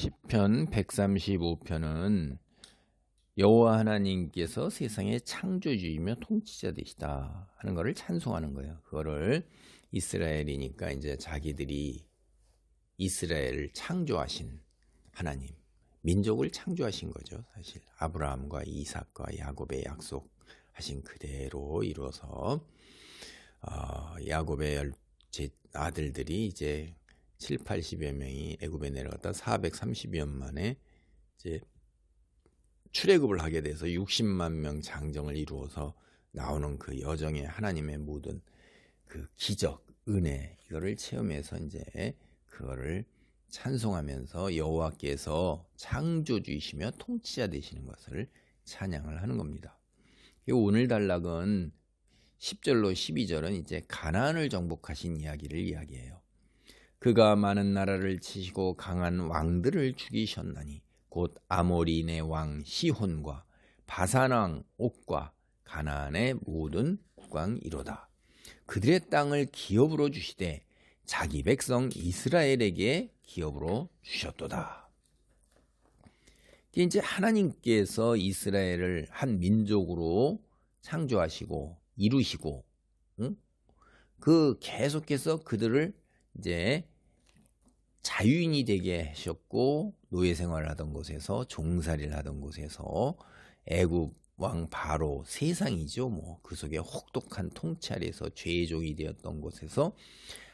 시편 135편은 여호와 하나님께서 세상의 창조주이며 통치자 되시다 하는 것을 찬송하는 거예요. 그거를 이스라엘이니까 이제 자기들이 이스라엘을 창조하신 하나님, 민족을 창조하신 거죠. 사실 아브라함과 이삭과 야곱의 약속하신 그대로 이루어서 야곱의 아들들이 이제 7, 80여 명이 애굽에 내려갔다 430년 만에 이제 출애굽을 하게 돼서 60만 명 장정을 이루어서 나오는 그 여정의 하나님의 모든 그 기적, 은혜 이거를 체험해서 이제 그거를 찬송하면서 여호와께서 창조주이시며 통치자 되시는 것을 찬양을 하는 겁니다. 오늘 단락은 10절로 12절은 이제 가나안을 정복하신 이야기를 이야기해요. 그가 많은 나라를 치시고 강한 왕들을 죽이셨나니 곧 아모리네 왕 시혼과 바산 왕 옥과 가나안의 모든 국왕이로다. 그들의 땅을 기업으로 주시되 자기 백성 이스라엘에게 기업으로 주셨도다. 이제 하나님께서 이스라엘을 한 민족으로 창조하시고 이루시고, 그 계속해서 그들을 이제 자유인이 되게 하셨고 노예 생활을 하던 곳에서 종살이를 하던 곳에서 애굽 왕 바로 세상이죠. 그 속에 혹독한 통치 아래에서 죄종이 되었던 곳에서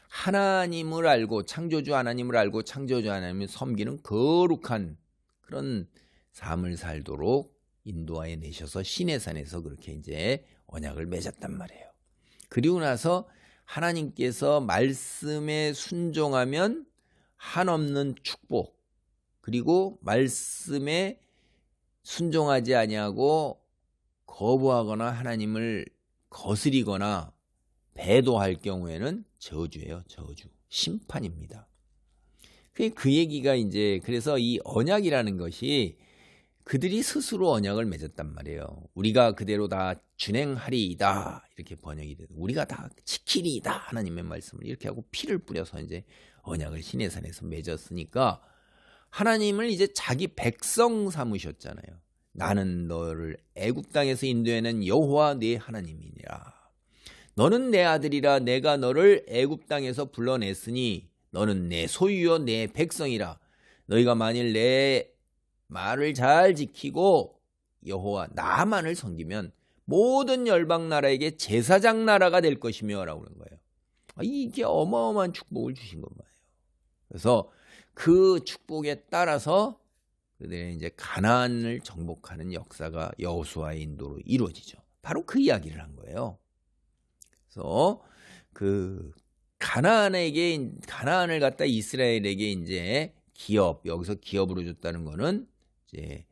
하나님을 알고 창조주 하나님을 알고 창조주 하나님을 섬기는 거룩한 그런 삶을 살도록 인도하여 내셔서 시내산에서 그렇게 이제 언약을 맺었단 말이에요. 그리고 나서 하나님께서 말씀에 순종하면 한없는 축복, 그리고 말씀에 순종하지 아니하고 거부하거나 하나님을 거스리거나 배도할 경우에는 저주예요. 저주, 심판입니다. 그 얘기가 이제 그래서 이 언약이라는 것이 그들이 스스로 언약을 맺었단 말이에요. 우리가 그대로 다 준행하리이다 이렇게 번역이 돼서 우리가 다 지키리이다 하나님의 말씀을 이렇게 하고 피를 뿌려서 이제 언약을 시내산에서 맺었으니까 하나님을 이제 자기 백성 삼으셨잖아요. 나는 너를 애굽 땅에서 인도해낸 여호와 네 하나님이니라. 너는 내 아들이라. 내가 너를 애굽 땅에서 불러냈으니 너는 내 소유요 내 백성이라. 너희가 만일 내 말을 잘 지키고 여호와 나만을 섬기면 모든 열방 나라에게 제사장 나라가 될 것이며 라고 그런 거예요. 이게 어마어마한 축복을 주신 것 말이에요. 그래서 그 축복에 따라서 그들이 이제 가나안을 정복하는 역사가 여호수아의 인도로 이루어지죠. 바로 그 이야기를 한 거예요. 그래서 그 가나안을 갖다 이스라엘에게 이제 기업, 여기서 기업으로 줬다는 거는 이제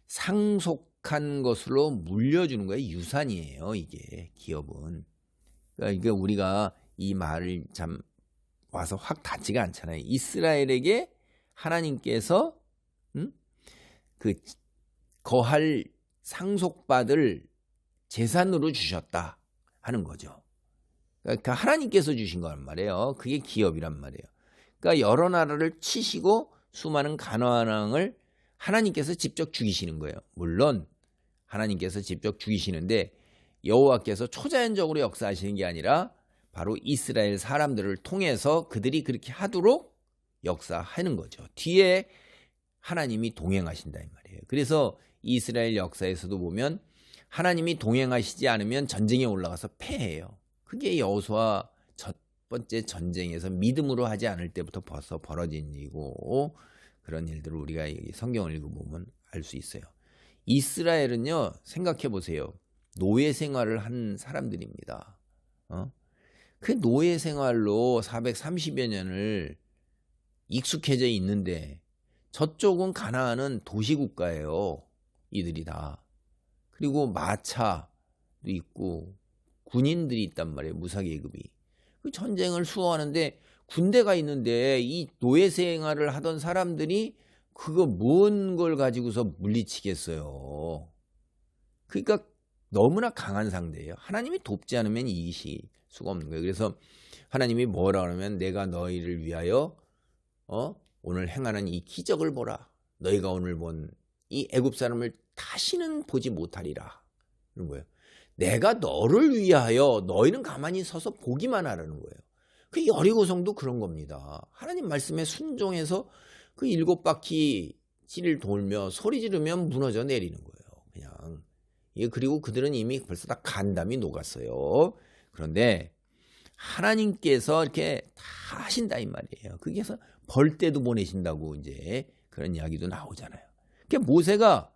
상속한 것으로 물려주는 거예요. 유산이에요. 이게 기업은. 그러니까 이게 우리가 이 말을 참 와서 확 닿지가 않잖아요. 이스라엘에게 하나님께서 그 거할 상속받을 재산으로 주셨다 하는 거죠. 그러니까 하나님께서 주신 거란 말이에요. 그게 기업이란 말이에요. 그러니까 여러 나라를 치시고 수많은 가나안 왕을 하나님께서 직접 죽이시는 거예요. 물론 하나님께서 직접 죽이시는데 여호와께서 초자연적으로 역사하시는 게 아니라 바로 이스라엘 사람들을 통해서 그들이 그렇게 하도록 역사하는 거죠. 뒤에 하나님이 동행하신다 이 말이에요. 그래서 이스라엘 역사에서도 보면 하나님이 동행하시지 않으면 전쟁에 올라가서 패해요. 그게 여호수아 첫 번째 전쟁에서 믿음으로 하지 않을 때부터 벌써 벌어진 일이고 그런 일들을 우리가 성경을 읽어보면 알 수 있어요. 이스라엘은요, 생각해 보세요. 노예 생활을 한 사람들입니다. 그 노예 생활로 430여 년을 익숙해져 있는데 저쪽은 가나안은 도시국가예요. 이들이 다. 그리고 마차도 있고 군인들이 있단 말이에요. 무사계급이. 그 전쟁을 수호하는데 군대가 있는데 이 노예 생활을 하던 사람들이 그거 뭔 걸 가지고서 물리치겠어요. 그러니까 너무나 강한 상대예요. 하나님이 돕지 않으면 이기실 수가 없는 거예요. 그래서 하나님이 뭐라 그러면 내가 너희를 위하여 오늘 행하는 이 기적을 보라. 너희가 오늘 본 이 애굽 사람을 다시는 보지 못하리라. 이런 거예요. 내가 너를 위하여 너희는 가만히 서서 보기만 하라는 거예요. 그 여리고성도 그런 겁니다. 하나님 말씀에 순종해서 그 7바퀴를 돌며 소리 지르면 무너져 내리는 거예요. 그냥. 그리고 그들은 이미 벌써 다 간담이 녹았어요. 그런데 하나님께서 이렇게 다 하신다 이 말이에요. 거기에서 벌떼도 보내신다고 이제 그런 이야기도 나오잖아요. 그러니까 모세가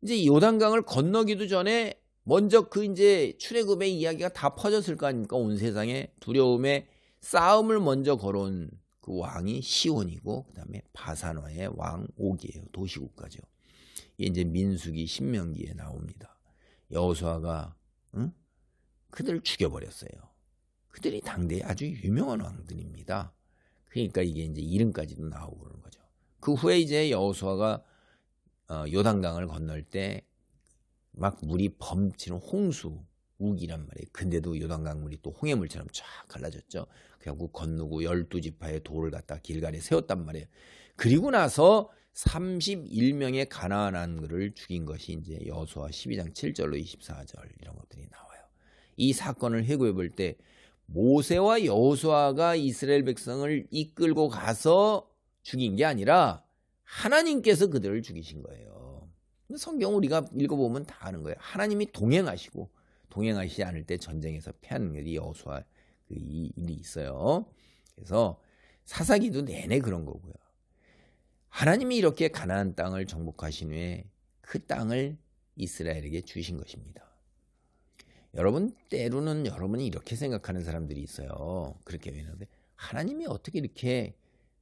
이제 요단강을 건너기도 전에 먼저 그 이제 출애굽의 이야기가 다 퍼졌을 거 아닙니까? 온 세상에 두려움의 싸움을 먼저 걸어온 그 왕이 시온이고 그다음에 바산화의 왕 옥이에요. 도시국가죠. 이게 이제 민수기 신명기에 나옵니다. 여호수아가 그들을 죽여버렸어요. 그들이 당대에 아주 유명한 왕들입니다. 그러니까 이게 이제 이름까지도 나오고 그러는 거죠. 그 후에 이제 여호수아가 요단강을 건널 때 막 물이 범치는 홍수 우기란 말이에요. 근데도 요단강 물이 또 홍해물처럼 쫙 갈라졌죠. 결국 건너고 12지파의 돌을 갖다 길갈에 세웠단 말이에요. 그리고 나서 31명의 가나안 왕들을 죽인 것이 이제 여호수아 12장 7절로 24절 이런 것들이 나와요. 이 사건을 해고해 볼 때 모세와 여호수아가 이스라엘 백성을 이끌고 가서 죽인 게 아니라 하나님께서 그들을 죽이신 거예요. 성경 우리가 읽어보면 다 아는 거예요. 하나님이 동행하시고 동행하시지 않을 때 전쟁에서 패하는 일이 여호수아 그 일이 있어요. 그래서 사사기도 내내 그런 거고요. 하나님이 이렇게 가나안 땅을 정복하신 후에 그 땅을 이스라엘에게 주신 것입니다. 여러분 때로는 여러분이 이렇게 생각하는 사람들이 있어요. 그렇게 왜냐하면 하나님이 어떻게 이렇게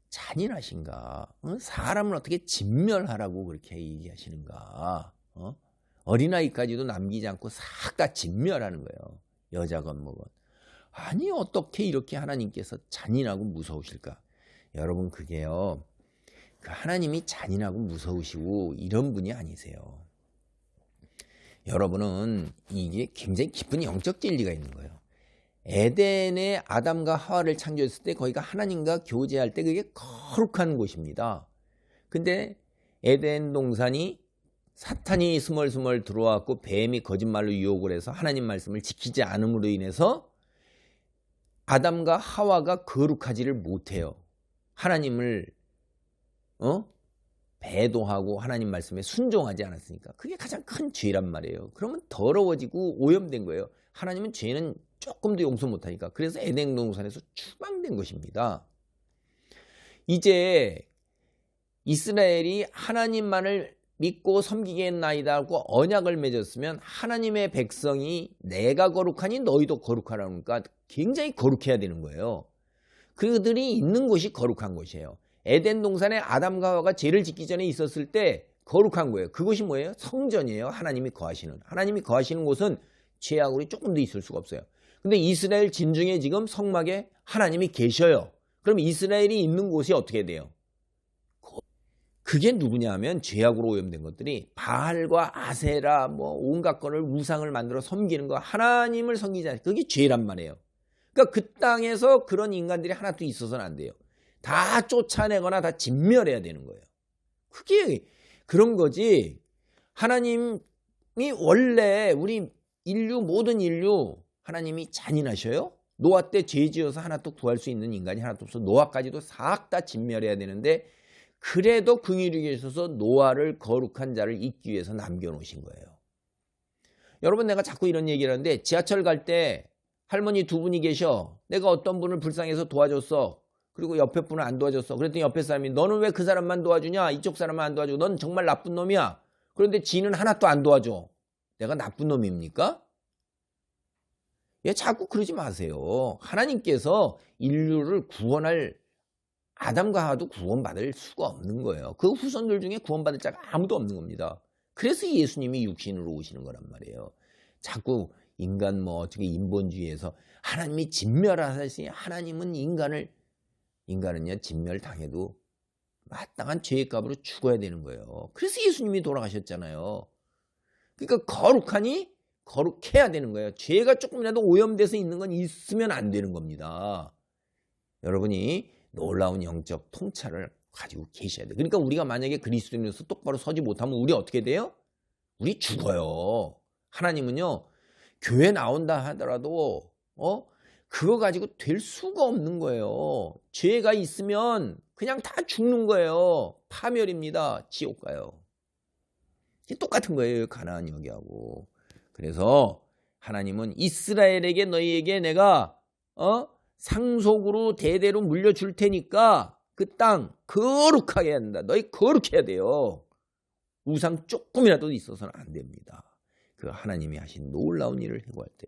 잔인하신가? 사람을 어떻게 진멸하라고 그렇게 얘기하시는가? 어린아이까지도 남기지 않고 싹 다 진멸하는 거예요. 여자건 뭐건. 아니 어떻게 이렇게 하나님께서 잔인하고 무서우실까? 여러분 그게요. 그 하나님이 잔인하고 무서우시고 이런 분이 아니세요. 여러분은 이게 굉장히 깊은 영적 진리가 있는 거예요. 에덴에 아담과 하와를 창조했을 때 거기가 하나님과 교제할 때 그게 거룩한 곳입니다. 근데 에덴 동산이 사탄이 스멀스멀 들어왔고 뱀이 거짓말로 유혹을 해서 하나님 말씀을 지키지 않음으로 인해서 아담과 하와가 거룩하지를 못해요. 하나님을 배도하고 하나님 말씀에 순종하지 않았으니까 그게 가장 큰 죄란 말이에요. 그러면 더러워지고 오염된 거예요. 하나님은 죄는 조금도 용서 못하니까. 그래서 에덴 동산에서 추방된 것입니다. 이제 이스라엘이 하나님만을 믿고 섬기겠나이다 하고 언약을 맺었으면 하나님의 백성이 내가 거룩하니 너희도 거룩하라니까 굉장히 거룩해야 되는 거예요. 그들이 있는 곳이 거룩한 곳이에요. 에덴 동산에 아담과 하와가 죄를 짓기 전에 있었을 때 거룩한 거예요. 그것이 뭐예요? 성전이에요. 하나님이 거하시는. 하나님이 거하시는 곳은 죄악으로 조금도 있을 수가 없어요. 근데 이스라엘 진중에 지금 성막에 하나님이 계셔요. 그럼 이스라엘이 있는 곳이 어떻게 돼요? 그게 누구냐 하면 죄악으로 오염된 것들이 바알과 아세라 뭐 온갖 거를 우상을 만들어 섬기는 거 하나님을 섬기지 않아요. 그게 죄란 말이에요. 그러니까 그 땅에서 그런 인간들이 하나도 있어서는 안 돼요. 다 쫓아내거나 다 진멸해야 되는 거예요. 그게 그런 거지. 하나님이 원래 우리 인류 모든 인류 하나님이 잔인하셔요? 노아 때 죄 지어서 하나도 구할 수 있는 인간이 하나도 없어. 노아까지도 싹 다 진멸해야 되는데 그래도 긍휼히 계셔서 노아를 거룩한 자를 잇기 위해서 남겨놓으신 거예요. 여러분 내가 자꾸 이런 얘기를 하는데 지하철 갈 때 할머니 두 분이 계셔. 내가 어떤 분을 불쌍해서 도와줬어. 그리고 옆에 분은 안 도와줬어. 그랬더니 옆에 사람이 너는 왜 그 사람만 도와주냐? 이쪽 사람만 안 도와주고 넌 정말 나쁜 놈이야. 그런데 지는 하나도 안 도와줘. 내가 나쁜 놈입니까? 예, 자꾸 그러지 마세요. 하나님께서 인류를 구원할 아담과 하와도 구원받을 수가 없는 거예요. 그 후손들 중에 구원받을 자가 아무도 없는 겁니다. 그래서 예수님이 육신으로 오시는 거란 말이에요. 자꾸 인간 뭐 어떻게 인본주의에서 하나님이 진멸하시니 하나님은 인간은요 진멸당해도 마땅한 죄의 값으로 죽어야 되는 거예요. 그래서 예수님이 돌아가셨잖아요. 그러니까 거룩하니 거룩해야 되는 거예요. 죄가 조금이라도 오염돼서 있는 건 있으면 안 되는 겁니다. 여러분이 놀라운 영적 통찰을 가지고 계셔야 돼요. 그러니까 우리가 만약에 그리스도인으로서 똑바로 서지 못하면 우리 어떻게 돼요? 우리 죽어요. 하나님은요, 교회 나온다 하더라도 그거 가지고 될 수가 없는 거예요. 죄가 있으면 그냥 다 죽는 거예요. 파멸입니다. 지옥 가요. 똑같은 거예요. 가나안 여기하고. 그래서 하나님은 이스라엘에게 너희에게 내가 상속으로 대대로 물려줄 테니까 그 땅 거룩하게 한다. 너희 거룩해야 돼요. 우상 조금이라도 있어서는 안 됩니다. 그 하나님이 하신 놀라운 일을 해고할 때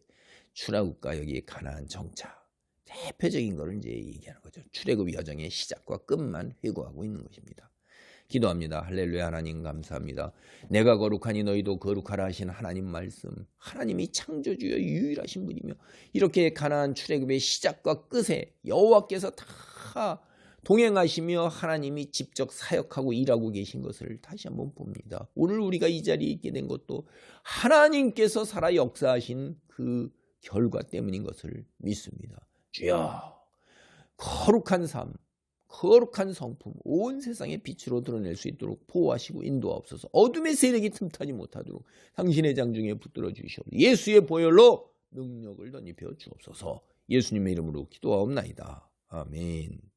출애굽과 여기 가나안 정착 대표적인 거를 이제 얘기하는 거죠. 출애굽 여정의 시작과 끝만 회고하고 있는 것입니다. 기도합니다. 할렐루야. 하나님 감사합니다. 내가 거룩하니 너희도 거룩하라 하신 하나님 말씀. 하나님이 창조주여 유일하신 분이며 이렇게 가나안 출애굽의 시작과 끝에 여호와께서 다 동행하시며 하나님이 직접 사역하고 일하고 계신 것을 다시 한번 봅니다. 오늘 우리가 이 자리에 있게 된 것도 하나님께서 살아 역사하신 그 결과 때문인 것을 믿습니다. 주여, 거룩한 삶, 거룩한 성품 온 세상의 빛으로 드러낼 수 있도록 보호하시고 인도하옵소서. 어둠의 세력이 틈타지 못하도록 당신의 장중에 붙들어 주시옵소서. 예수의 보혈로 능력을 덧입혀 주옵소서. 예수님의 이름으로 기도하옵나이다. 아멘.